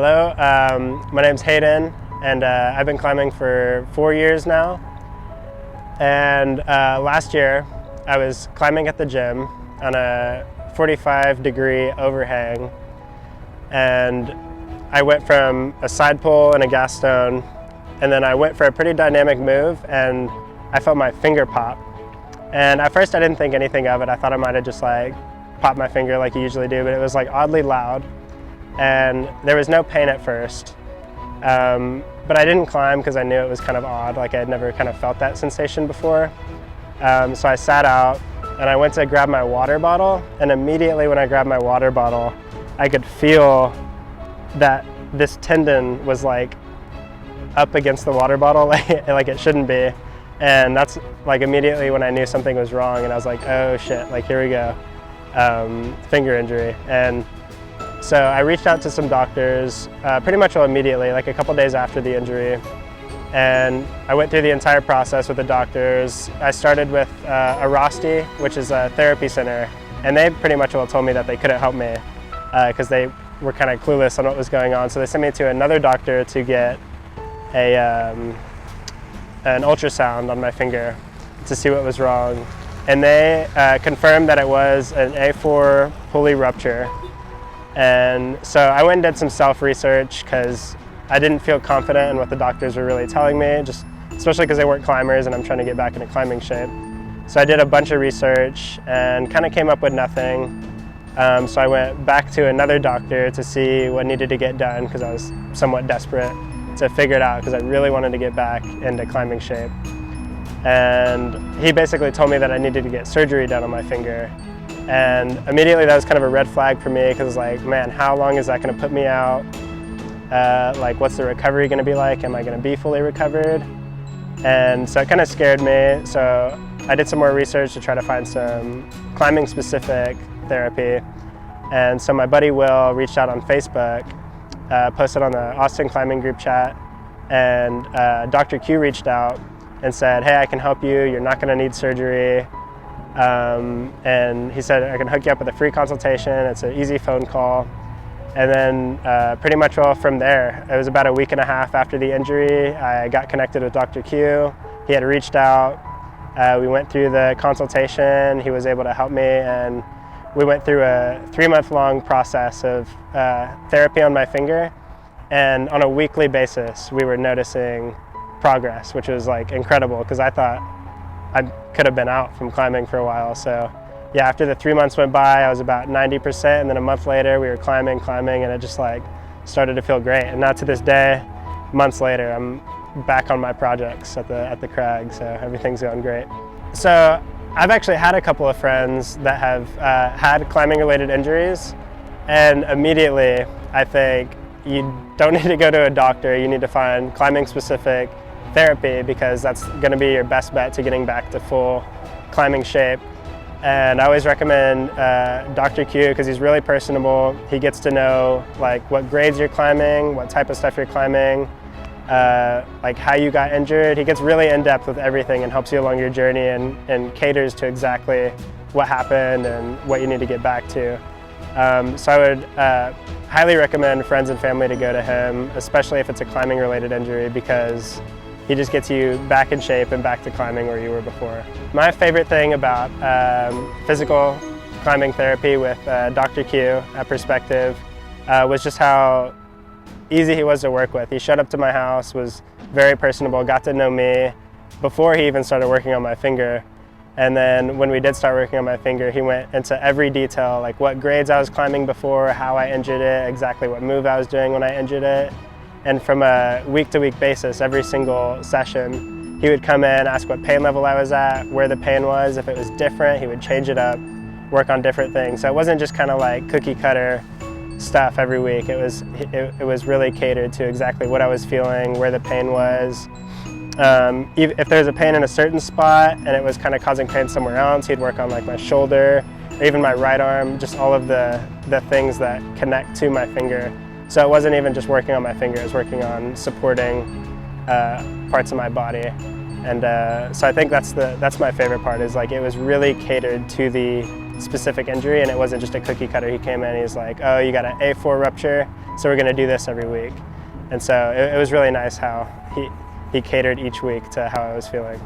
Hello, my name's Hayden, and I've been climbing for 4 years now. And last year, I was climbing at the gym on a 45-degree overhang, and I went from a side pull and a gas stone, and then I went for a pretty dynamic move, and I felt my finger pop. And at first, I didn't think anything of it. I thought I might have just like popped my finger like you usually do, but it was like oddly loud. And there was no pain at first, but I didn't climb because I knew it was kind of odd, like I had never kind of felt that sensation before. So I sat out and I went to grab my water bottle, and immediately when I grabbed my water bottle, I could feel that this tendon was like up against the water bottle like it shouldn't be. And that's like immediately when I knew something was wrong, and I was like, oh shit, like here we go, finger injury. And so I reached out to some doctors pretty much immediately, like a couple days after the injury. And I went through the entire process with the doctors. I started with a ROSTI, which is a therapy center, and they pretty much all told me that they couldn't help me because they were kind of clueless on what was going on. So they sent me to another doctor to get an ultrasound on my finger to see what was wrong. And they confirmed that it was an A4 Pulley Rupture. And so I went and did some self-research because I didn't feel confident in what the doctors were really telling me, just especially because they weren't climbers and I'm trying to get back into climbing shape. So I did a bunch of research and kind of came up with nothing. So I went back to another doctor to see what needed to get done because I was somewhat desperate to figure it out because I really wanted to get back into climbing shape. And he basically told me that I needed to get surgery done on my finger. And immediately that was kind of a red flag for me because I was like, man, how long is that going to put me out? Like, what's the recovery going to be like? Am I going to be fully recovered? And so it kind of scared me. So I did some more research to try to find some climbing specific therapy. And so my buddy Will reached out on Facebook, posted on the Austin Climbing group chat, and Dr. Q reached out and said, hey, I can help you. You're not going to need surgery. And he said, I can hook you up with a free consultation. It's an easy phone call. And then pretty much from there, it was about a week and a half after the injury, I got connected with Dr. Q. He had reached out. We went through the consultation. He was able to help me, and we went through a 3-month-long process of therapy on my finger. And on a weekly basis, we were noticing progress, which was like incredible because I thought I could have been out from climbing for a while. So yeah, after the 3 months went by, I was about 90%, and then a month later we were climbing, and it just like started to feel great. And now to this day, months later, I'm back on my projects at the crag, so everything's going great. So I've actually had a couple of friends that have had climbing related injuries, and immediately I think you don't need to go to a doctor, you need to find climbing specific therapy because that's going to be your best bet to getting back to full climbing shape. And I always recommend Dr. Q because he's really personable. He gets to know like what grades you're climbing, what type of stuff you're climbing, like how you got injured. He gets really in depth with everything and helps you along your journey and caters to exactly what happened and what you need to get back to. So I would highly recommend friends and family to go to him, especially if it's a climbing related injury, because he just gets you back in shape and back to climbing where you were before. My favorite thing about physical climbing therapy with Dr. Q at Perspective was just how easy he was to work with. He showed up to my house, was very personable, got to know me before he even started working on my finger. And then when we did start working on my finger, he went into every detail, like what grades I was climbing before, how I injured it, exactly what move I was doing when I injured it. And from a week-to-week basis, every single session, he would come in, ask what pain level I was at, where the pain was. If it was different, he would change it up, work on different things. So it wasn't just kind of like cookie-cutter stuff every week. It was really catered to exactly what I was feeling, where the pain was. If there was a pain in a certain spot and it was kind of causing pain somewhere else, he'd work on like my shoulder or even my right arm, just all of the things that connect to my finger. So it wasn't even just working on my finger, it was working on supporting parts of my body. And so I think that's my favorite part, is like it was really catered to the specific injury, and it wasn't just a cookie cutter. He came in and he's like, oh, you got an A4 rupture, so we're going to do this every week. And so it was really nice how he catered each week to how I was feeling.